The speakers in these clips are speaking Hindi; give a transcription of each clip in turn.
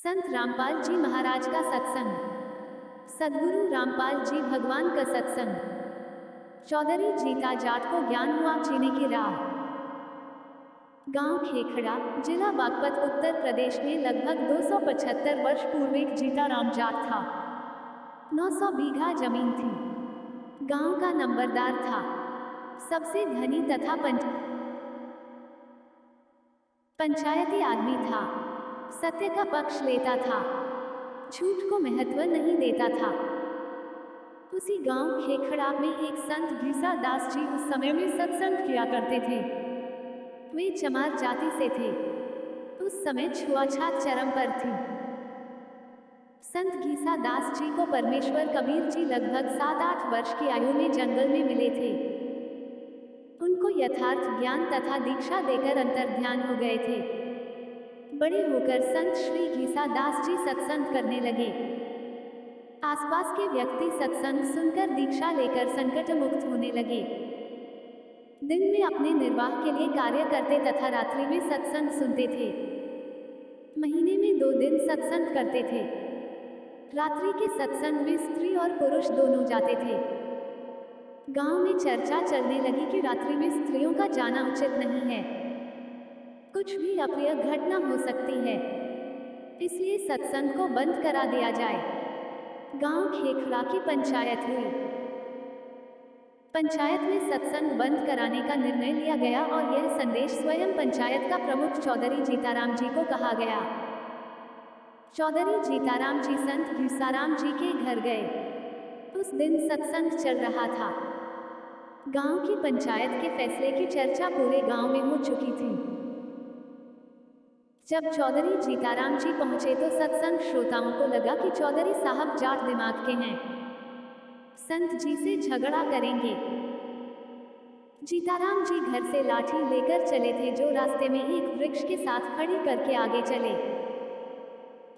संत रामपाल जी महाराज का सत्संग। सद्गुरु रामपाल जी भगवान का सत्संग। चौधरी जीता जाट को ज्ञान हुआ जीने की राह। गांव खेखड़ा, जिला बागपत, उत्तर प्रदेश में लगभग 275 वर्ष पूर्व एक जीता राम जाट था। 900 बीघा जमीन थी। गांव का नंबरदार था। सबसे धनी तथा पंचायती आदमी था। सत्य का पक्ष लेता था, झूठ को महत्व नहीं देता था। उसी गांव खेखड़ा में एक संत घीसा दास जी उस समय में सत्संग किया करते थे। वे चमार जाति से थे। उस समय छुआछात चरम पर थी। संत घीसा दास जी को परमेश्वर कबीर जी लगभग 7-8 वर्ष की आयु में जंगल में मिले थे। उनको यथार्थ ज्ञान तथा दीक्षा देकर अंतर्ध्यान हो गए थे। बड़े होकर संत श्री घीसा दास जी सत्संग करने लगे। आसपास के व्यक्ति सत्संग सुनकर दीक्षा लेकर संकट मुक्त होने लगे। दिन में अपने निर्वाह के लिए कार्य करते तथा रात्रि में सत्संग सुनते थे। महीने में 2 दिन सत्संग करते थे। रात्रि के सत्संग में स्त्री और पुरुष दोनों जाते थे। गांव में चर्चा चलने लगी कि रात्रि में स्त्रियों का जाना उचित नहीं है, कुछ भी अप्रिय घटना हो सकती है, इसलिए सत्संग को बंद करा दिया जाए। गांव खेखड़ा की पंचायत हुई। पंचायत में सत्संग बंद कराने का निर्णय लिया गया और यह संदेश स्वयं पंचायत का प्रमुख चौधरी जीताराम जी को कहा गया। चौधरी जीताराम जी संत घीसाराम जी के घर गए। उस दिन सत्संग चल रहा था। गांव की पंचायत के फैसले की चर्चा पूरे गांव में हो चुकी थी। जब चौधरी जीताराम जी पहुंचे तो सत्संग श्रोताओं को लगा कि चौधरी साहब जाट दिमाग के हैं, संत जी से झगड़ा करेंगे। जीताराम जी घर से लाठी लेकर चले थे, जो रास्ते में एक वृक्ष के साथ खड़ी करके आगे चले।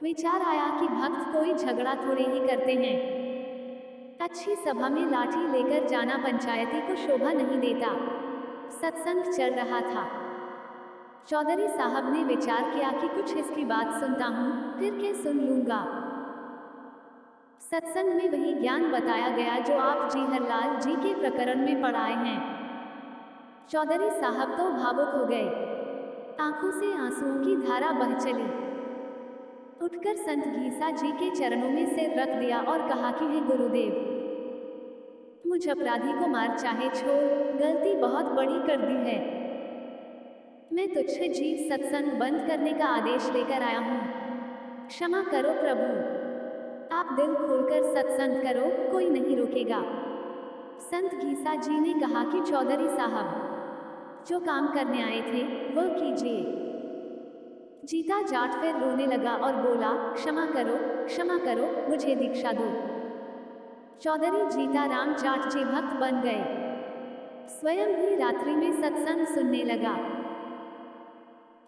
विचार आया कि भक्त कोई झगड़ा थोड़े ही करते हैं। अच्छी सभा में लाठी लेकर जाना पंचायती को शोभा नहीं देता। सत्संग चल रहा था। चौधरी साहब ने विचार किया कि कुछ इसकी बात सुनता हूँ, फिर के सुन लूंगा। सत्संग में वही ज्ञान बताया गया जो आप जी हरलाल जी के प्रकरण में पढ़ाए हैं। चौधरी साहब तो भावुक हो गए। आंखों से आंसुओं की धारा बह चली। उठकर संत घीसा जी के चरणों में सिर रख दिया और कहा कि हे गुरुदेव, मुझ अपराधी को मार चाहे छोड़, गलती बहुत बड़ी कर दी है। मैं तुझसे जीव सत्संग बंद करने का आदेश लेकर आया हूँ। क्षमा करो प्रभु। आप दिल खोलकर सत्संग करो, कोई नहीं रोकेगा। संत घीसा जी ने कहा कि चौधरी साहब, जो काम करने आए थे वह कीजिए। जीता जाट फिर रोने लगा और बोला, क्षमा करो, मुझे दीक्षा दो। चौधरी जीता राम जाट जी भक्त बन गए। स्वयं भी रात्रि में सत्संग सुनने लगा।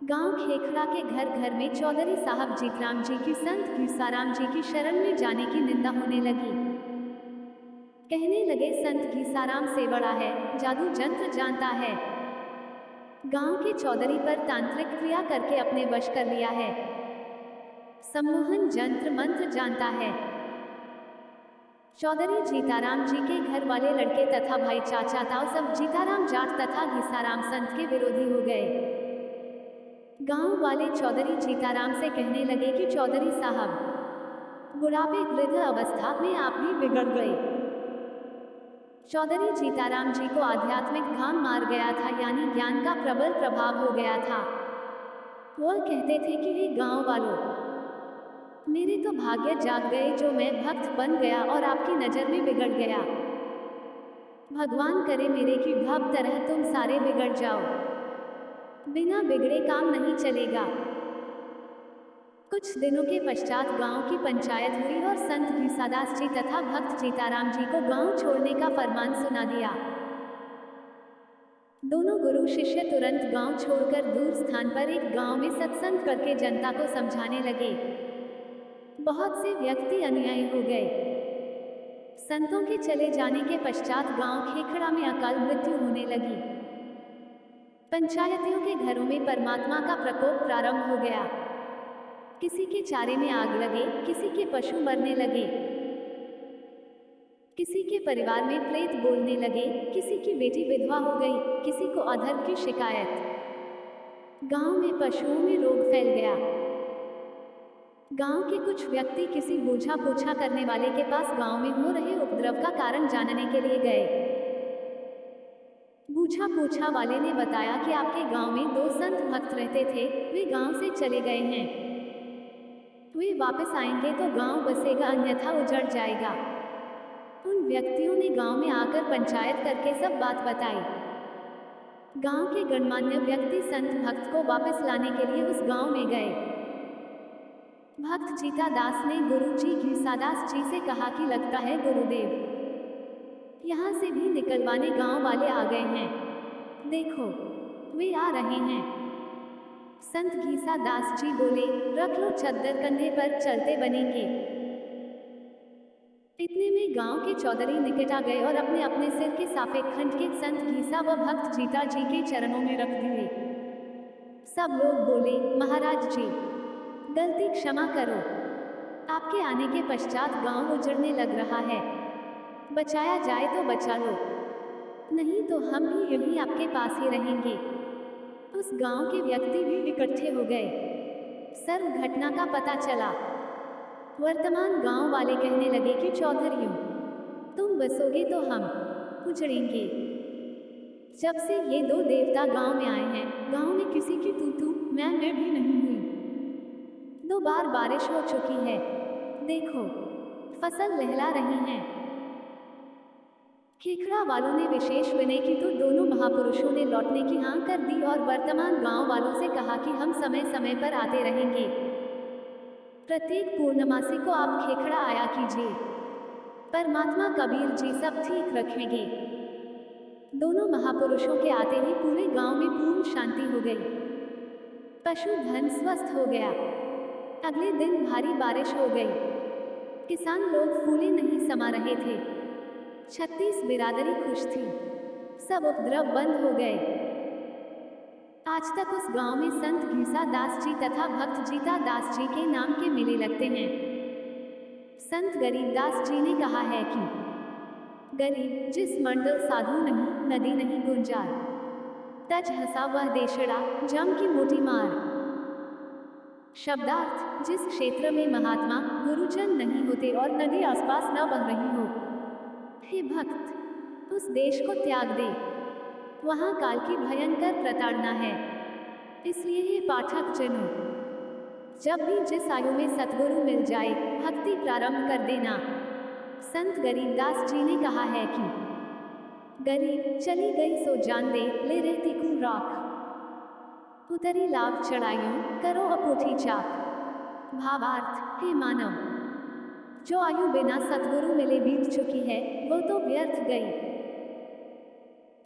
गांव खेखड़ा के घर घर में चौधरी साहब जीतराम जी की संत घीसाराम जी की शरण में जाने की निंदा होने लगी। कहने लगे, संत घीसाराम से बड़ा है, जादू जंत्र जानता है। गांव के चौधरी पर तांत्रिक क्रिया करके अपने वश कर लिया है। सम्मोहन जंत्र मंत्र जानता है। चौधरी जीताराम जी के घर वाले लड़के तथा भाई चाचा ताऊ सब जीताराम जाट तथा घीसाराम संत के विरोधी हो गए। गांव वाले चौधरी जीताराम से कहने लगे कि चौधरी साहब, बुढ़ापे वृद्ध अवस्था में आप भी बिगड़ गए। चौधरी जीताराम जी को आध्यात्मिक घाम मार गया था, यानी ज्ञान का प्रबल प्रभाव हो गया था। वह कहते थे कि हे गांव वालों, मेरे तो भाग्य जाग गए जो मैं भक्त बन गया और आपकी नजर में बिगड़ गया। भगवान करे मेरे की भव तरह तुम सारे बिगड़ जाओ। बिना बिगड़े काम नहीं चलेगा। कुछ दिनों के पश्चात गांव की पंचायत हुई और संत घीसादास जी तथा भक्त जीताराम जी को गांव छोड़ने का फरमान सुना दिया। दोनों गुरु शिष्य तुरंत गांव छोड़कर दूर स्थान पर एक गांव में सत्संग करके जनता को समझाने लगे। बहुत से व्यक्ति अनुयायी हो गए। संतों के चले जाने के पश्चात गांव खेखड़ा में अकाल मृत्यु होने लगी। पंचायतियों के घरों में परमात्मा का प्रकोप प्रारंभ हो गया। किसी के चारे में आग लगे, किसी के पशु मरने लगे, किसी के परिवार में प्रेत बोलने लगे, किसी की बेटी विधवा हो गई, किसी को अधर्म की शिकायत। गांव में पशुओं में रोग फैल गया। गांव के कुछ व्यक्ति किसी बूझा पूछा करने वाले के पास गांव में हो रहे उपद्रव का कारण जानने के लिए गए। बूझा पूछा वाले ने बताया कि आपके गांव में 2 संत भक्त रहते थे, वे गांव से चले गए हैं। वे वापस आएंगे तो गांव बसेगा, अन्यथा उजड़ जाएगा। उन व्यक्तियों ने गांव में आकर पंचायत करके सब बात बताई। गांव के गणमान्य व्यक्ति संत भक्त को वापस लाने के लिए उस गांव में गए। भक्त जीता दास ने गुरुजी घीसादास जी से कहा कि लगता है गुरुदेव यहाँ से भी निकलवाने गांव वाले आ गए हैं, देखो वे आ रहे हैं। संत घीसा दास जी बोले, रख लो चद्दर कंधे पर, चलते बनेंगे। इतने में गांव के चौधरी निकट आ गए और अपने अपने सिर के साफे खंड के संत घीसा व भक्त जीता जी के चरणों में रख दिए। सब लोग बोले, महाराज जी गलती क्षमा करो, आपके आने के पश्चात गांव उजड़ने लग रहा है, बचाया जाए तो बचा लो, नहीं तो हम भी यहीं आपके पास ही रहेंगे। उस गांव के व्यक्ति भी इकट्ठे हो गए। सर्व घटना का पता चला। वर्तमान गांव वाले कहने लगे कि चौधरियों तुम बसोगे तो हम उजड़ेंगे। जब से ये 2 देवता गांव में आए हैं, गांव में किसी की तू मैं भी नहीं हुई। 2 बार बारिश हो चुकी है, देखो फसल लहला रही है। खेखड़ा वालों ने विशेष विनय की तो दोनों महापुरुषों ने लौटने की हाँ कर दी और वर्तमान गांव वालों से कहा कि हम समय समय पर आते रहेंगे। प्रत्येक पूर्णमासी को आप खेखड़ा आया कीजिए, परमात्मा कबीर जी सब ठीक रखेंगे। दोनों महापुरुषों के आते ही पूरे गांव में पूर्ण शांति हो गई। पशुधन स्वस्थ हो गया। अगले दिन भारी बारिश हो गई। किसान लोग फूले नहीं समा रहे थे। 36 बिरादरी खुश थी। सब उपद्रव बंद हो गए। आज तक उस गांव में संत घीसा दास जी तथा भक्त जीता दास जी के नाम के मेले लगते हैं। संत गरीबदास जी ने कहा है कि गरीब जिस मंडल साधु नहीं, नदी नहीं गुंजार, तज हंसा वह देशड़ा, जम की मोटी मार। शब्दार्थ, जिस क्षेत्र में महात्मा गुरुजन नहीं होते और नदी आसपास न बह रही हो, हे भक्त उस देश को त्याग दे, वहां काल की भयंकर प्रताड़ना है। इसलिए हे पाठक जनों, जब भी जिस आयु में सतगुरु मिल जाए, भक्ति प्रारंभ कर देना। संत गरीबदास जी ने कहा है कि गरीब चली गई सो जान दे, ले रहती को राख, उतरी लाभ चढ़ाइयों, करो अपोठी चाक। भावार्थ, हे मानव, जो आयु बिना सतगुरु मिले बीत चुकी है, वो तो व्यर्थ गई।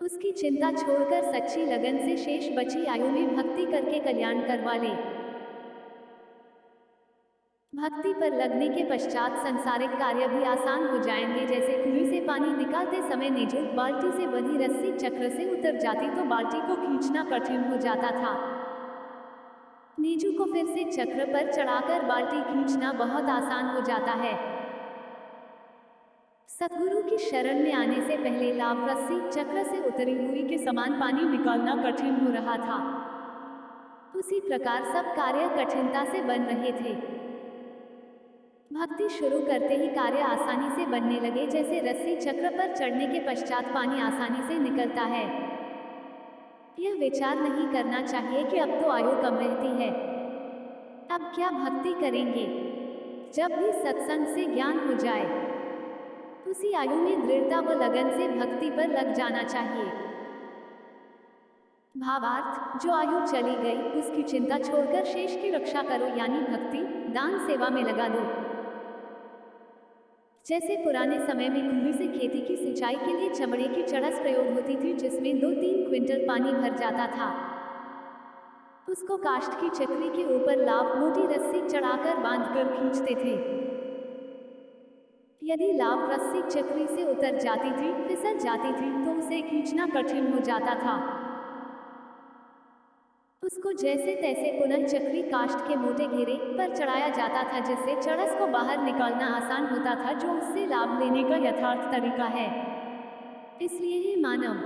उसकी चिंता छोड़कर सच्ची लगन से शेष बची आयु में भक्ति करके कल्याण करवा ले। भक्ति पर लगने के पश्चात संसारिक कार्य भी आसान हो जाएंगे। जैसे कुएं से पानी निकालते समय नीजू बाल्टी से बंधी रस्सी चक्र से उतर जाती तो बाल्टी को खींचना कठिन हो जाता था। नीजू को फिर से चक्र पर चढ़ाकर बाल्टी खींचना बहुत आसान हो जाता है। सतगुरु की शरण में आने से पहले लाभ रस्सी चक्र से उतरी हुई के समान पानी निकालना कठिन हो रहा था। उसी प्रकार सब कार्य कठिनता से बन रहे थे। भक्ति शुरू करते ही कार्य आसानी से बनने लगे। जैसे रस्सी चक्र पर चढ़ने के पश्चात पानी आसानी से निकलता है। यह विचार नहीं करना चाहिए कि अब तो आयु कम रहती है, अब क्या भक्ति करेंगे। जब भी सत्संग से ज्ञान हो जाए, उसी आयु में दृढ़ता व लगन से भक्ति पर लग जाना चाहिए। भावार्थ, जो आयु चली गई उसकी चिंता छोड़कर शेष की रक्षा करो, यानी भक्ति दान सेवा में लगा दो। जैसे पुराने समय में कुएं से खेती की सिंचाई के लिए चमड़े की चड़स प्रयोग होती थी, जिसमें 2-3 क्विंटल पानी भर जाता था। उसको काष्ठ की चक्री के ऊपर लाभ मोटी रस्सी चढ़ाकर बांधकर खींचते थे। यदि लाभ रस्सी चक्री से उतर जाती थी, फिसल जाती थी, तो उसे खींचना कठिन हो जाता था। उसको जैसे तैसे पुनः चक्री काष्ठ के मोटे घेरे पर चढ़ाया जाता था, जिससे चरस को बाहर निकालना आसान होता था, जो उससे लाभ लेने का यथार्थ तरीका है। इसलिए हे मानव,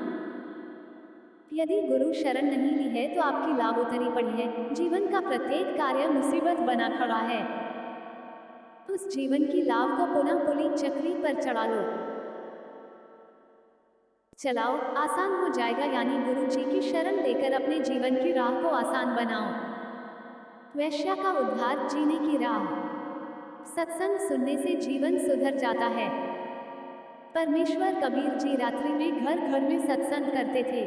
यदि गुरु शरण नहीं ली है तो आपकी लाभ उतरी पड़ी है। जीवन का प्रत्येक कार्य मुसीबत बना खड़ा है। उस जीवन की लाभ को पुनः पुली चक्री पर चढ़ा लो, चलाओ, आसान हो जाएगा। यानी गुरु जी की शरण लेकर अपने जीवन की राह को आसान बनाओ। वैश्या का उद्धार, जीने की राह। सत्संग सुनने से जीवन सुधर जाता है। परमेश्वर कबीर जी रात्रि में घर घर में सत्संग करते थे।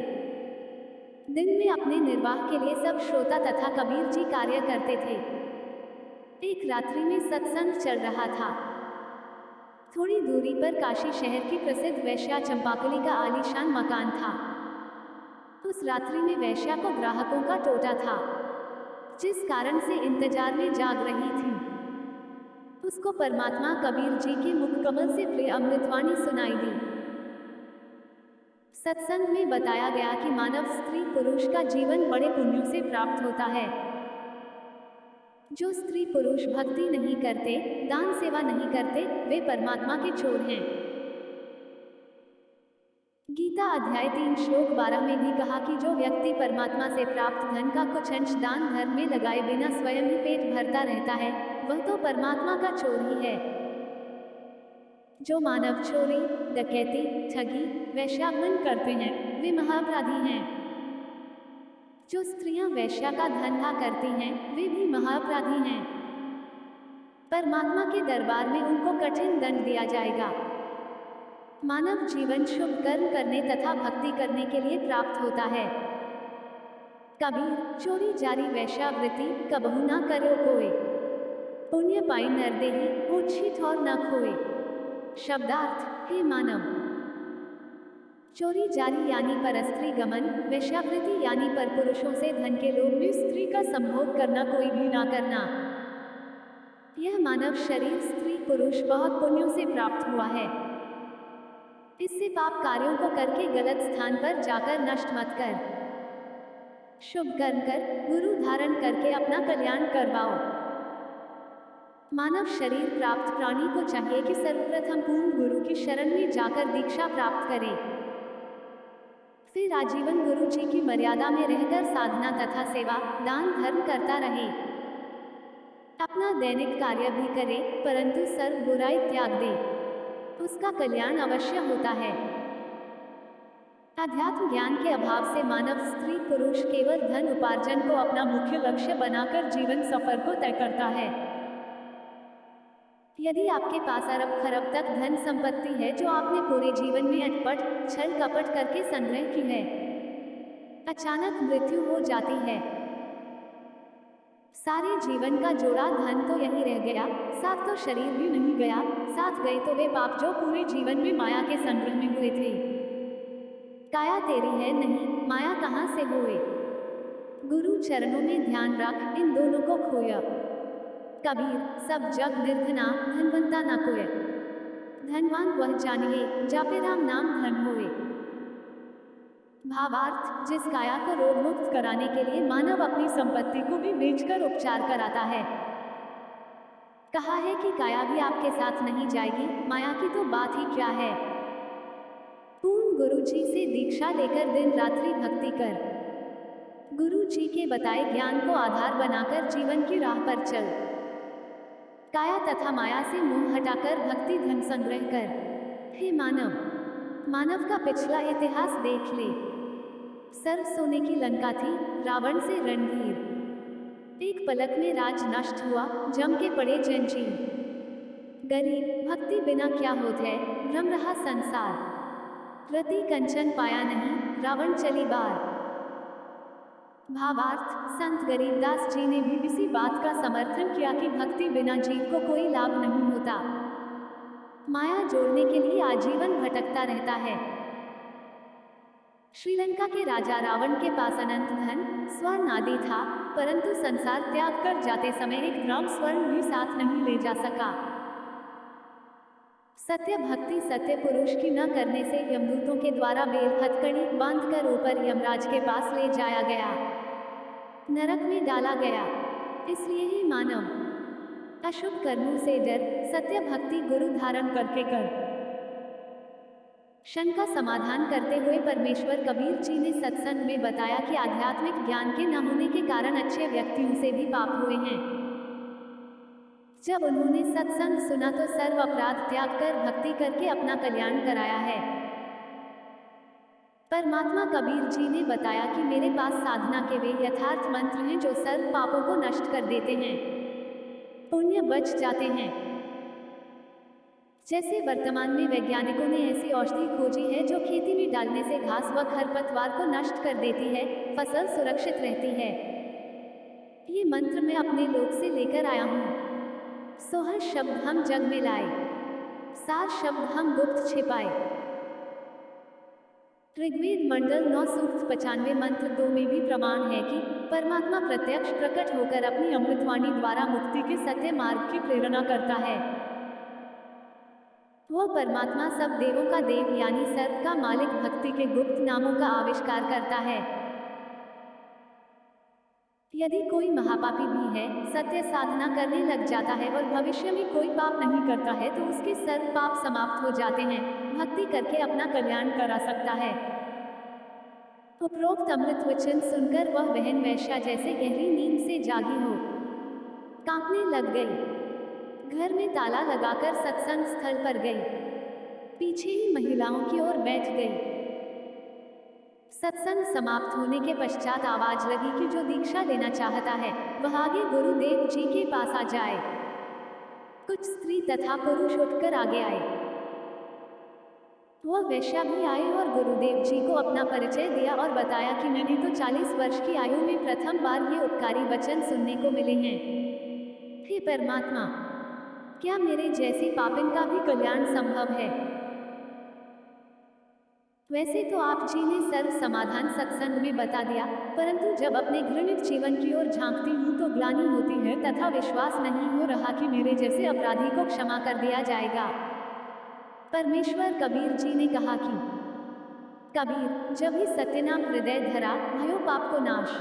दिन में अपने निर्वाह के लिए सब श्रोता तथा कबीर जी कार्य करते थे। एक रात्रि में सत्संग चल रहा था। थोड़ी दूरी पर काशी शहर की प्रसिद्ध वैश्या चंपाकली का आलीशान मकान था। उस रात्रि में वैश्या को ग्राहकों का टोटा था, जिस कारण से इंतजार में जाग रही थी। उसको परमात्मा कबीर जी की मुखकमल से प्रिय अमृतवाणी सुनाई दी। सत्संग में बताया गया कि मानव स्त्री पुरुष का जीवन बड़े पुण्यों से प्राप्त होता है। जो स्त्री पुरुष भक्ति नहीं करते, दान सेवा नहीं करते, वे परमात्मा के चोर हैं। गीता अध्याय 3 श्लोक 12 में भी कहा कि जो व्यक्ति परमात्मा से प्राप्त धन का कुछ अंश दान धर्म में लगाए बिना स्वयं ही पेट भरता रहता है, वह तो परमात्मा का चोर ही है। जो मानव चोरी, डकैती, ठगी, वैश्यागमन करते हैं, वे महाअपराधी हैं। जो स्त्रियां वैश्या का धंधा करती हैं, वे भी महाअपराधी हैं। परमात्मा के दरबार में उनको कठिन दंड दिया जाएगा। मानव जीवन शुभ कर्म करने तथा भक्ति करने के लिए प्राप्त होता है। कबीर, चोरी जारी वैश्यावृत्ति कबहु ना करो कोय, पुण्य पाई नर देही ओछित और न खोए। शब्दार्थ, हे मानव, चोरी जारी यानी परस्त्री गमन, वैश्यावृत्ति यानी परपुरुषों से धन के लोभ में स्त्री का संभोग करना, कोई भी ना करना। यह मानव शरीर स्त्री पुरुष बहुत पुण्यों से प्राप्त हुआ है। इससे पाप कार्यों को करके गलत स्थान पर जाकर नष्ट मत कर। शुभ कर्म कर, गुरु धारण करके अपना कल्याण करवाओ। मानव शरीर प्राप्त प्राणी को चाहिए कि सर्वप्रथम पूर्ण गुरु की शरण में जाकर दीक्षा प्राप्त करे, फिर आजीवन गुरु जी की मर्यादा में रहकर साधना तथा सेवा, दान धर्म करता रहे। अपना दैनिक कार्य भी करे, परंतु सर्व बुराई त्याग दे, उसका कल्याण अवश्य होता है। अध्यात्म ज्ञान के अभाव से मानव स्त्री पुरुष केवल धन उपार्जन को अपना मुख्य लक्ष्य बनाकर जीवन सफर को तय करता है। यदि आपके पास अरब खरब तक धन संपत्ति है जो आपने पूरे जीवन में अटपट, छल कपट करके संग्रह की है, अचानक मृत्यु हो जाती है, सारे जीवन का जोड़ा धन तो यही रह गया, साथ तो शरीर भी नहीं गया, साथ गए तो वे पाप जो पूरे जीवन में माया के संग्रह में हुए थे। काया तेरी है नहीं, माया कहाँ से हुए। गुरु चरणों में ध्यान रख, इन दोनों को खोया। कबीर, सब जग निर्धना, धनवंता न कोय। धनवान वह जानिए, जापे राम नाम धन होए। भावार्थ, जिस काया को रोग मुक्त कराने के लिए मानव अपनी संपत्ति को भी बेचकर उपचार कराता है। कहा है कि काया भी आपके साथ नहीं जाएगी, माया की तो बात ही क्या है। पूर्ण गुरु जी से दीक्षा लेकर दिन रात्रि भक्ति कर, गुरु जी के बताए ज्ञान को आधार बनाकर जीवन की राह पर चल। काया तथा माया से मोह हटाकर भक्ति धन संग्रह कर। हे मानव, मानव का पिछला इतिहास देख ले। सर्व सोने की लंका थी, रावण से रणधीर। एक पलक में राज नष्ट हुआ, जम के पड़े जंजीर। गरीब, भक्ति बिना क्या होत है, भ्रम रहा संसार। रति कंचन पाया नहीं, रावण चली बार। भावार्थ, संत गरीबदास जी ने भी इसी बात का समर्थन किया कि भक्ति बिना जीव को कोई लाभ नहीं होता। माया जोड़ने के लिए आजीवन भटकता रहता है। श्रीलंका के राजा रावण के पास अनंत धन, स्वर्ण आदि था, परंतु संसार त्याग कर जाते समय एक ग्राम स्वर्ण भी साथ नहीं ले जा सका। सत्य भक्ति सत्य पुरुष की न करने से यमदूतों के द्वारा बेल हथकड़ी बांधकर ऊपर यमराज के पास ले जाया गया। नरक में डाला गया। इसलिए ही मानव अशुभ कर्मों से डर सत्य भक्ति गुरु धारण करके कर शन का समाधान करते हुए परमेश्वर कबीर जी ने सत्संग में बताया कि आध्यात्मिक ज्ञान के न होने के कारण अच्छे व्यक्तियों से भी पाप हुए हैं। जब उन्होंने सत्संग सुना तो सर्व अपराध त्याग कर भक्ति करके अपना कल्याण कराया है। परमात्मा कबीर जी ने बताया कि मेरे पास साधना के वे यथार्थ मंत्र हैं जो सर्व पापों को नष्ट कर देते हैं, पुण्य बच जाते हैं। जैसे वर्तमान में वैज्ञानिकों ने ऐसी औषधि खोजी है जो खेती में डालने से घास व खरपतवार को नष्ट कर देती है, फसल सुरक्षित रहती है। ये मंत्र मैं अपने लोक से लेकर आया हूँ। सोहर शब्द हम जग में लाए, सार शब्द हम गुप्त छिपाए। ऋग्वेद मंडल 9 सूक्त 95 मंत्र 2 में भी प्रमाण है कि परमात्मा प्रत्यक्ष प्रकट होकर अपनी अमृतवाणी द्वारा मुक्ति के सत्य मार्ग की प्रेरणा करता है। वो परमात्मा सब देवों का देव यानी सर्व का मालिक भक्ति के गुप्त नामों का आविष्कार करता है। यदि कोई महापापी भी है, सत्य साधना करने लग जाता है और भविष्य में कोई पाप नहीं करता है तो उसके सर्व पाप समाप्त हो जाते हैं, भक्ति करके अपना कल्याण करा सकता है। उपरोक्त अमृत वचन सुनकर वह बहन वैश्या जैसे गहरी नींद से जागी हो कांपने लग गई। घर में ताला लगाकर सत्संग स्थल पर गई, पीछे ही महिलाओं की ओर बैठ गई। सत्संग समाप्त होने के पश्चात आवाज लगी कि जो दीक्षा लेना चाहता है वह आगे गुरुदेव जी के पास आ जाए। कुछ स्त्री तथा पुरुष उठकर आगे आए। वह वैश्या भी आई और गुरुदेव जी को अपना परिचय दिया और बताया कि मैंने तो 40 वर्ष की आयु में प्रथम बार ये उपकारी वचन सुनने को मिले हैं। हे परमात्मा, क्या मेरे जैसी पापिन का भी कल्याण संभव है? वैसे तो आप जी ने सर्व समाधान सत्संग में बता दिया, परंतु जब अपने घृणित जीवन की ओर झांकती हूँ तो ग्लानि होती है तथा विश्वास नहीं हो रहा कि मेरे जैसे अपराधी को क्षमा कर दिया जाएगा। परमेश्वर कबीर जी ने कहा कि कबीर, जब ही सत्यनाम हृदय धरा भयो पाप को नाश।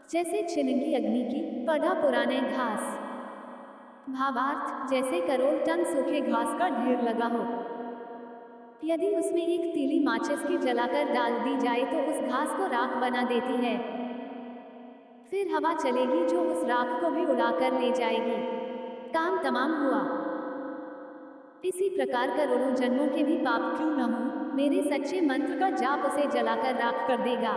जैसे छिनंगी अग्नि की पड़ा पुराने घास। भावार्थ, जैसे करोड़ टन सूखे घास का ढेर लगा हो, यदि उसमें एक तीली माचिस की जलाकर डाल दी जाए तो उस घास को राख बना देती है। फिर हवा चलेगी जो उस राख को भी उड़ाकर ले जाएगी। काम तमाम हुआ। इसी प्रकार करोड़ों जन्मों के भी पाप क्यों न हो, मेरे सच्चे मंत्र का जाप उसे जलाकर राख कर देगा।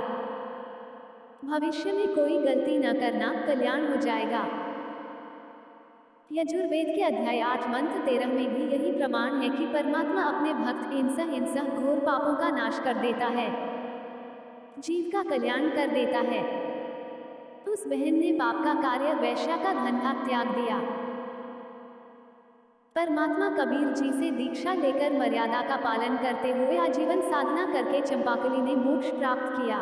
भविष्य में कोई गलती न करना, कल्याण हो जाएगा। यजुर्वेद के अध्याय 8 मंत्र 13 में भी यही प्रमाण है कि परमात्मा अपने भक्त इंसह घोर पापों का नाश कर देता है, जीव का कल्याण कर देता है। उस बहन ने पाप का कार्य वैश्या का धंधा त्याग दिया। परमात्मा कबीर जी से दीक्षा लेकर मर्यादा का पालन करते हुए आजीवन साधना करके चंपाकली ने मोक्ष प्राप्त किया।